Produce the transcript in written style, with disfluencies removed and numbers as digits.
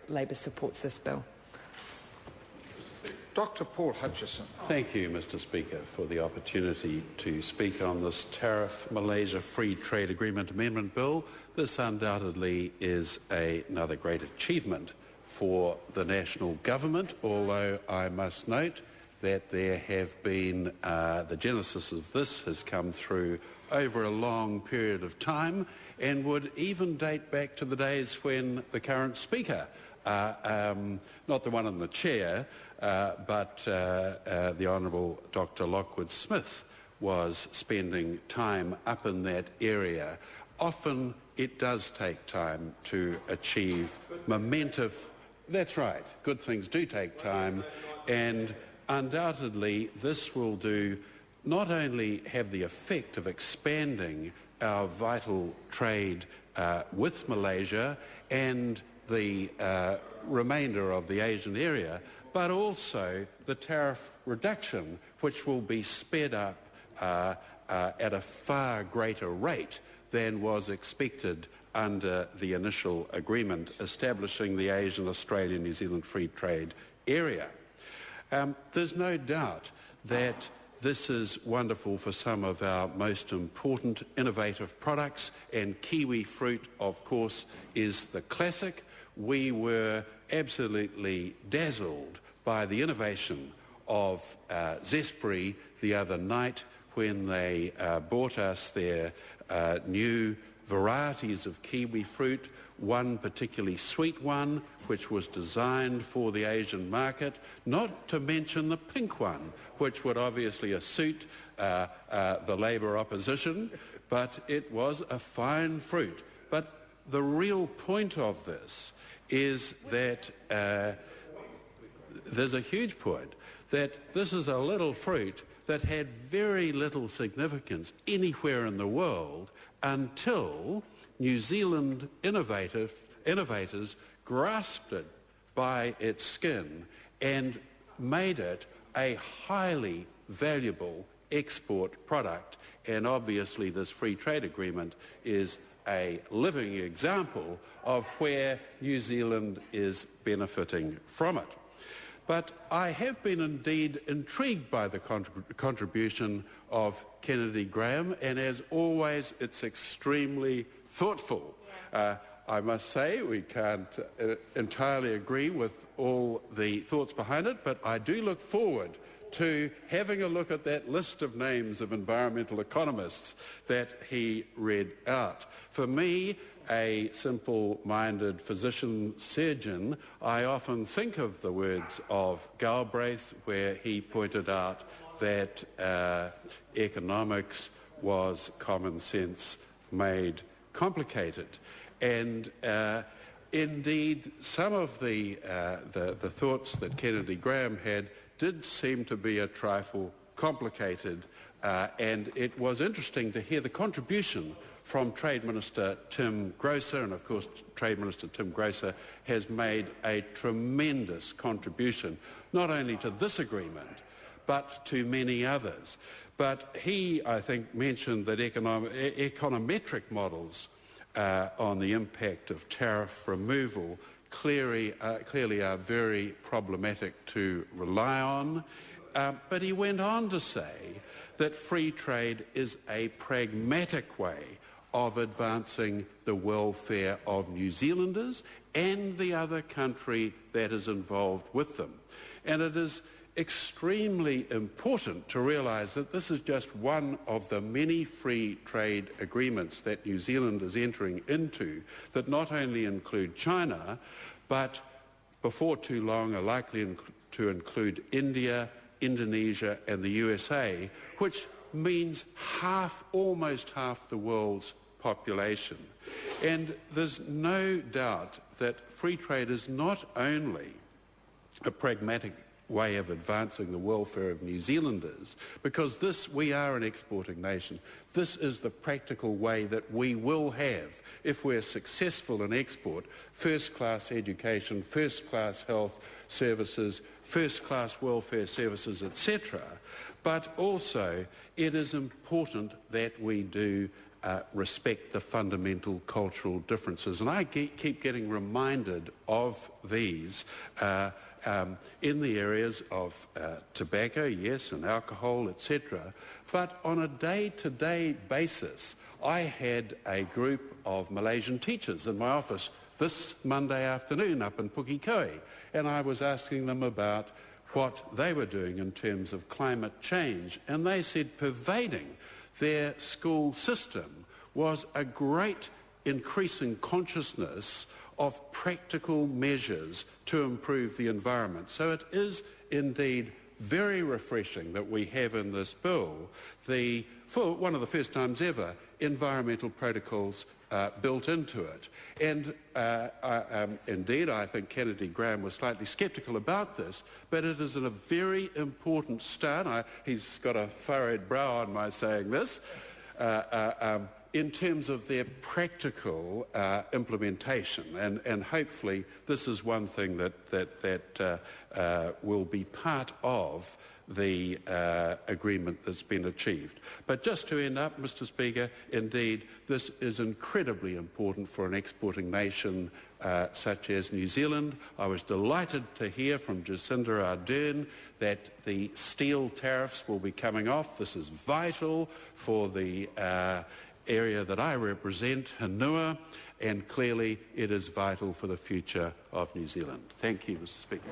Labor supports this bill. Dr. Paul Hutchison. Thank you, Mr. Speaker, for the opportunity to speak on this Tariff Malaysia Free Trade Agreement Amendment Bill. This undoubtedly is another great achievement for the national government, although I must note that there have been, the genesis of this has come through over a long period of time and would even date back to the days when the current Speaker, not the one in the chair, but the Honourable Dr. Lockwood Smith was spending time up in that area. Often it does take time to achieve momentum. That's right, good things do take time, and undoubtedly this will do not only have the effect of expanding our vital trade with Malaysia and the remainder of the Asian area, but also the tariff reduction, which will be sped up at a far greater rate than was expected under the initial agreement establishing the Asian, Australia, New Zealand Free Trade Area. There's no doubt that this is wonderful for some of our most important innovative products, and kiwi fruit, of course, is the classic. We were absolutely dazzled by the innovation of Zespri the other night when they brought us their new varieties of kiwi fruit, one particularly sweet one which was designed for the Asian market, not to mention the pink one, which would obviously suit the Labour opposition, but it was a fine fruit. But the real point of this is that there's a huge point that this is a little fruit that had very little significance anywhere in the world until New Zealand innovators grasped it by its skin and made it a highly valuable export product. And obviously this free trade agreement is a living example of where New Zealand is benefiting from it. But I have been indeed intrigued by the contribution of Kennedy Graham, and as always, it's extremely thoughtful. I must say we can't entirely agree with all the thoughts behind it, but I do look forward to having a look at that list of names of environmental economists that he read out. For me, a simple-minded physician-surgeon, I often think of the words of Galbraith, where he pointed out that economics was common sense made complicated. And indeed, some of the thoughts that Kennedy Graham had did seem to be a trifle complicated, and it was interesting to hear the contribution from Trade Minister Tim Grosser, and of course Trade Minister Tim Grosser has made a tremendous contribution, not only to this agreement, but to many others. But he, I think, mentioned that econometric models on the impact of tariff removal clearly are very problematic to rely on. But he went on to say that free trade is a pragmatic way of advancing the welfare of New Zealanders and the other country that is involved with them. And it is extremely important to realise that this is just one of the many free trade agreements that New Zealand is entering into that not only include China, but before too long are likely to include India, Indonesia and the USA, which means almost half the world's population. And there's no doubt that free trade is not only a pragmatic way of advancing the welfare of New Zealanders, because we are an exporting nation. This is the practical way that we will have, if we're successful in export, first-class education, first-class health services, first-class welfare services, etc. But also, it is important that we do respect the fundamental cultural differences. And I keep getting reminded of these in the areas of tobacco, yes, and alcohol, etc. But on a day-to-day basis, I had a group of Malaysian teachers in my office this Monday afternoon up in Pukekohe, and I was asking them about what they were doing in terms of climate change, and they said pervading their school system was a great increasing consciousness of practical measures to improve the environment. So it is indeed very refreshing that we have in this bill for one of the first times ever, environmental protocols built into it. And indeed, I think Kennedy Graham was slightly sceptical about this, but it is a very important start. He's got a furrowed brow on my saying this. In terms of their practical implementation, and hopefully this is one thing that will be part of the agreement that's been achieved. But just to end up, Mr. Speaker, indeed this is incredibly important for an exporting nation such as New Zealand. I was delighted to hear from Jacinda Ardern that the steel tariffs will be coming off. This is vital for the area that I represent, Hanua, and clearly it is vital for the future of New Zealand. Thank you, Mr. Speaker.